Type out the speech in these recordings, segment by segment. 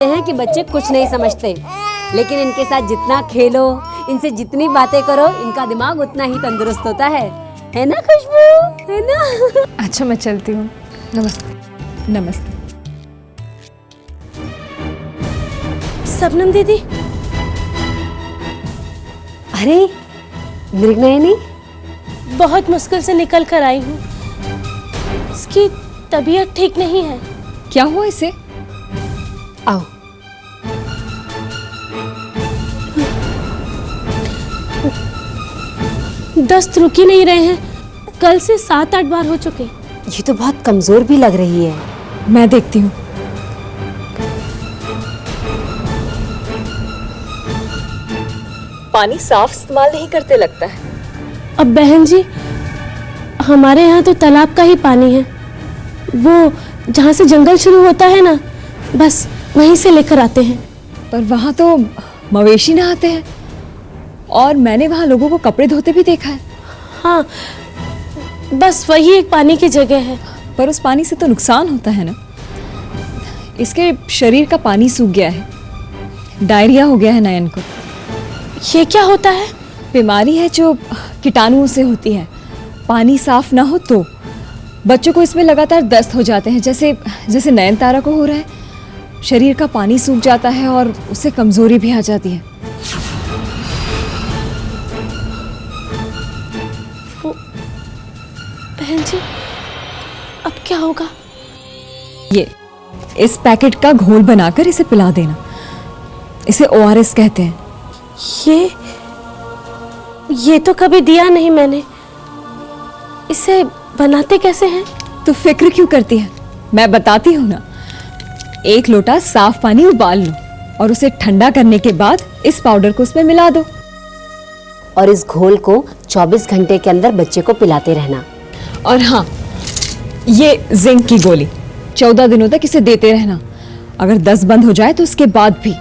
हैं कि बच्चे कुछ नहीं समझते, लेकिन इनके साथ जितना खेलो, इनसे जितनी बातें करो, इनका दिमाग उतना ही तंदुरुस्त होता है ना खुशबू, है ना? अच्छा मैं चलती हूँ। नमस्ते। नमस्ते। सबनम दीदी। अरे मृगनयनी, बहुत मुश्किल से निकल कर आई हूँ। इसकी तबीयत ठीक नहीं है। क्या हुआ इसे? आओ। दस्त रुक ही नहीं रहे हैं, कल से 7-8 बार हो चुके। ये तो बहुत कमजोर भी लग रही है। मैं देखती हूँ। पानी साफ इस्तेमाल नहीं करते लगता है। अब बहन जी, हमारे यहाँ तो तालाब का ही पानी है, वो जहाँ से जंगल शुरू होता है ना, बस वहीं से लेकर आते हैं। पर वहाँ तो मवेशी नहाते हैं और मैंने वहाँ लोगों को कपड़े धोते भी देखा है। हाँ, बस वही एक पानी की जगह है। पर उस पानी से तो नुकसान होता है ना। इसके शरीर का पानी सूख गया है, डायरिया हो गया है नयन को। ये क्या होता है? बीमारी है जो कीटाणुओं से होती है। पानी साफ ना हो तो बच्चों को इसमें लगातार दस्त हो जाते हैं, जैसे जैसे नयनतारा को हो रहा है। शरीर का पानी सूख जाता है और उससे कमजोरी भी आ जाती है। बहन जी, अब क्या होगा? ये इस पैकेट का घोल बनाकर इसे पिला देना। इसे ORS कहते हैं। ये तो कभी दिया नहीं मैंने। इसे बनाते कैसे हैं? तो फिक्र क्यों करती है, मैं बताती हूँ ना। 1 लोटा साफ पानी उबाल लो और उसे ठंडा करने के बाद इस पाउडर को उसमें मिला दो और इस घोल को 24 घंटे के अंदर बच्चे को पिलाते रहना। और हाँ, ये जिंक की गोली 14 दिनों तक इसे देते रहना। अगर दस्त बंद हो जाए तो उसके बाद भी।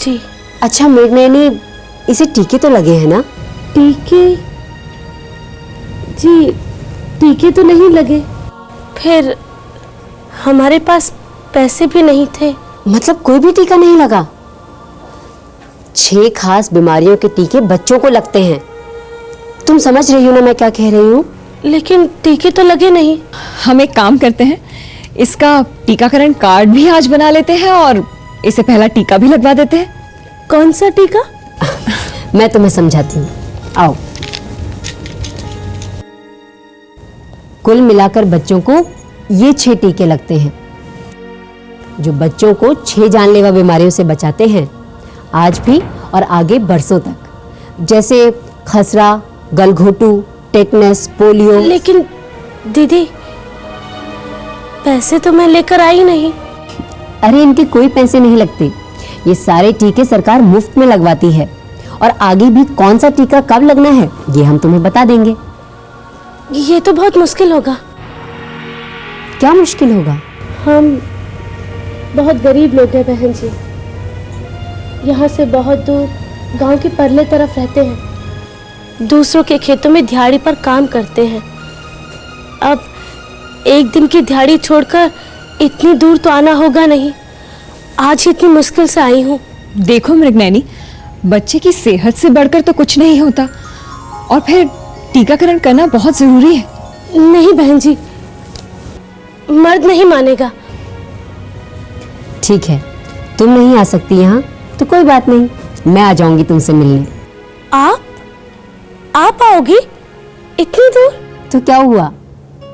जी। अच्छा मृगनयनी, इसे टीके तो लगे हैं ना? टीके? जी, टीके तो नहीं लगे। फिर हमारे पास पैसे भी नहीं थे। मतलब कोई भी टीका नहीं लगा? 6 खास बीमारियों के टीके बच्चों को लगते हैं। तुम समझ रही हो ना मैं क्या कह रही हूँ? लेकिन टीके तो लगे नहीं। हम एक काम करते हैं, इसका टीकाकरण कार्ड भी आज बना लेते हैं और इसे पहला टीका भी लगवा देते हैं। कौन सा टीका? मैं तुम्हें समझाती हूँ, आओ। कुल मिलाकर बच्चों को ये 6 टीके लगते हैं, जो बच्चों को 6 जानलेवा बीमारियों से बचाते हैं, आज भी और आगे बरसों तक। जैसे खसरा, गलघोटू, टेटनस, पोलियो। लेकिन दीदी, पैसे तो मैं लेकर आई नहीं। अरे इनके कोई पैसे नहीं लगते। ये सारे टीके सरकार मुफ्त में लगवाती है और आगे भी कौन सा टीका कब लगना है ये हम तुम्हें बता देंगे। ये तो बहुत मुश्किल होगा। क्या मुश्किल होगा? हम बहुत गरीब लोग हैं बहन जी। यहाँ से बहुत दूर गांव के परले तरफ रहते हैं। दूसरों के खेतों में दिहाड़ी पर काम करते हैं। अब एक दिन की दिहाड़ी छोड़कर इतनी दूर तो आना होगा नहीं। आज ही इतनी मुश्किल से आई हूँ। देखो मृगनयनी, बच्चे की सेहत से बढ़कर तो कुछ नहीं होता और फिर टीकाकरण करना बहुत जरूरी है। नहीं बहन जी, मर्द नहीं मानेगा। ठीक है, तुम नहीं आ सकती यहाँ तो कोई बात नहीं, मैं आ जाऊंगी तुमसे मिलने। आप आओगी इतनी दूर? तो क्या हुआ,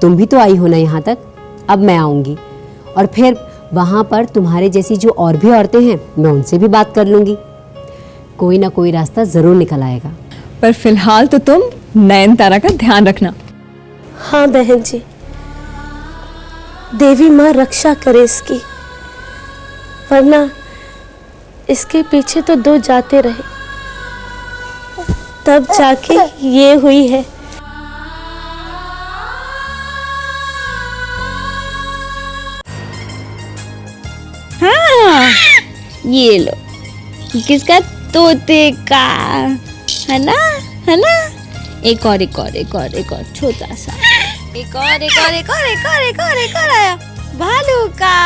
तुम भी तो आई हो ना यहाँ तक। अब मैं आऊंगी और फिर वहां पर तुम्हारे जैसी जो और भी औरतें हैं, मैं उनसे भी बात कर लूंगी। कोई ना कोई रास्ता जरूर निकल आएगा। पर फिलहाल तो तुम नयनतारा का ध्यान रखना। हाँ बहन जी, देवी माँ रक्षा करे इसकी, वरना इसके पीछे तो 2 जाते रहे, तब जाके ये हुई है। हाँ, ये लो, किसका? तोते का, है ना? है ना? एक और छोटा सा। एक और आया। भालू का।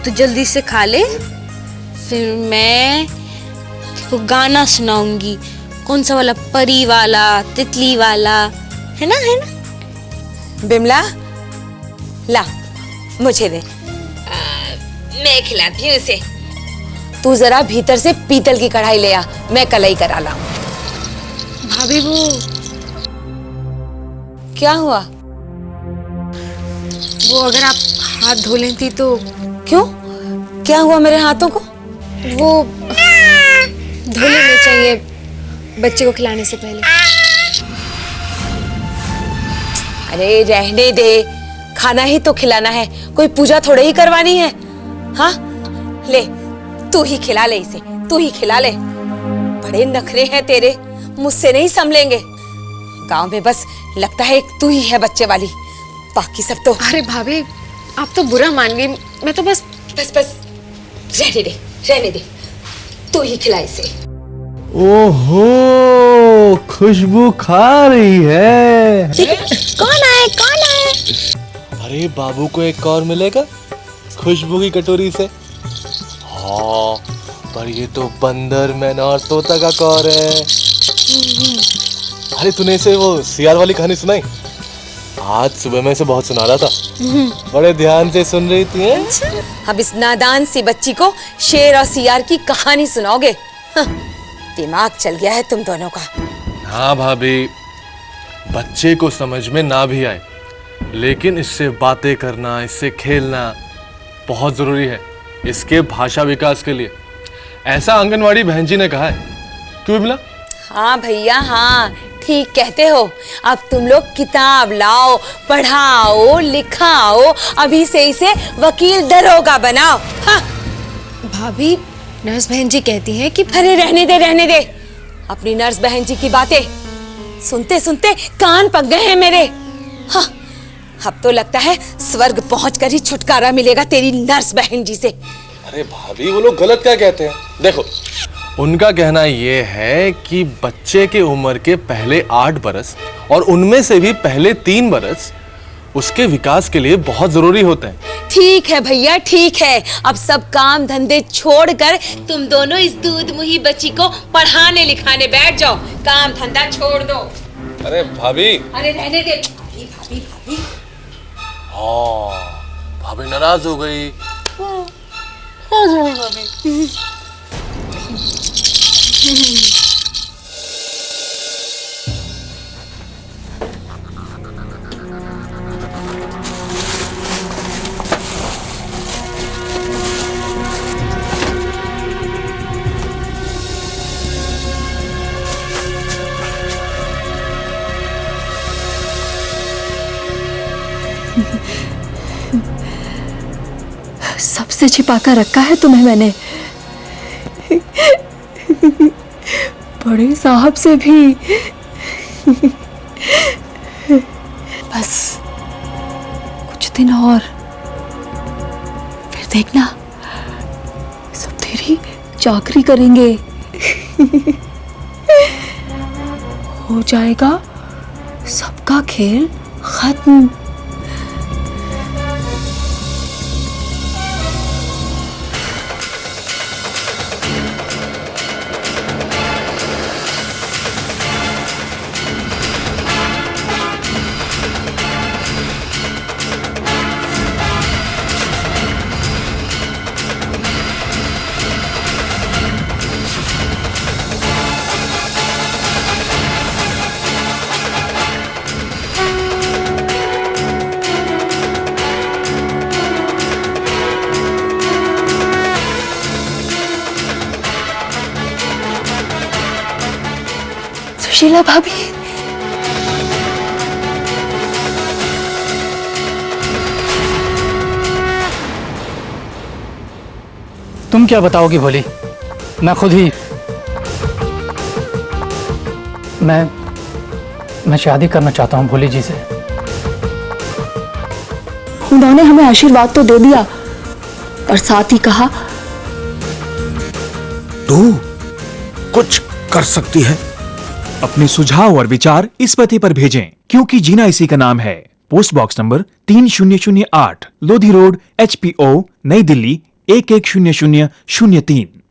तू जल्दी से खा ले, फिर मैं तेको गाना सुनाऊंगी। कौन सा वाला? परी वाला, तितली वाला, है ना, है ना? बिमला, ला मुझे दे। मैं खिलाती हूँ इसे। तू जरा भीतर से पीतल की कढ़ाई ले आ, मैं कलाई करा लाऊं। भाभी वो क्या हुआ? वो अगर आप हाथ धो लेती तो। क्यों? क्या हुआ मेरे हाथों को? वो धो लेने चाहिए बच्चे को खिलाने से पहले। अरे रहने दे, खाना ही तो खिलाना है, कोई पूजा थोड़े ही करवानी है। हाँ ले, तू ही खिला ले इसे, तू ही खिला ले। बड़े नखरे हैं तेरे, मुझसे नहीं संभलेंगे। गांव में बस लगता है एक तू ही है बच्चे वाली, बाकी सब तो। अरे भाभी, आप तो बुरा मान गई। मैं तो बस रहने दे, तू ही खिला इसे। ओहो, खुशबू खा रही है। कौन आए? अरे बाबू को एक और मिलेगा खुशबू की कटोरी से। हाँ, पर ये तो बंदर, मैना और तोता का कौर है। अरे तूने इसे वो सियार वाली कहानी सुनाई? आज सुबह मैं इसे बहुत सुना रहा था, बड़े ध्यान से सुन रही थी। अब इस नादान सी बच्ची को शेर और सियार की कहानी सुनाओगे? हाँ, दिमाग चल गया है तुम दोनों का। हाँ भाभी, बच्चे को समझ में ना भी आए, लेकिन इससे बातें करना, इससे खेलना बहुत जरूरी है इसके भाषा विकास के लिए। ऐसा आंगनवाड़ी बहन जी ने कहा है। क्यों मिला? हाँ भैया, हाँ ठीक कहते हो। अब तुम लोग किताब लाओ, पढ़ाओ, लिखाओ, अभी से इसे वकील दरोगा बनाओ। हाँ। भाभी, नर्स बहन जी कहती हैं कि अरे रहने दे अपनी नर्स बहन जी की बातें। सुनते सुनते कान पक गए हैं मेरे। हाँ, अब तो लगता है स्वर्ग पहुंचकर ही छुटकारा मिलेगा तेरी नर्स बहन जी से। अरे भाभी, वो लोग गलत क्या कहते हैं? देखो, उनका कहना ये है कि बच्चे के उम्र के पहले 8 बरस और उनमें से भी पहले 3 बरस उसके विकास के लिए बहुत जरूरी होते हैं। ठीक है भैया, ठीक है। अब सब काम धंधे छोड़कर तुम दोनों इस दूध मुही बच्ची को पढ़ाने लिखाने बैठ जाओ। काम धंधा छोड़ दो। अरे भाभी, अरे रहने दे। भाभी। हाँ, भाभी नाराज हो गई। सबसे छिपा कर रखा है तुम्हें मैंने, बड़े साहब से भी। बस कुछ दिन और, फिर देखना सब तेरी चाकरी करेंगे। हो जाएगा सबका खेल खत्म। सुशीला भाभी, तुम क्या बताओगी भोली? मैं खुद ही मैं शादी करना चाहता हूँ भोली जी से। उन्होंने हमें आशीर्वाद तो दे दिया, पर साथ ही कहा तू कुछ कर सकती है। अपने सुझाव और विचार इस पते पर भेजें, क्योंकि जीना इसी का नाम है। Post box number 3008, Lodhi road, HPO, नई दिल्ली 110003।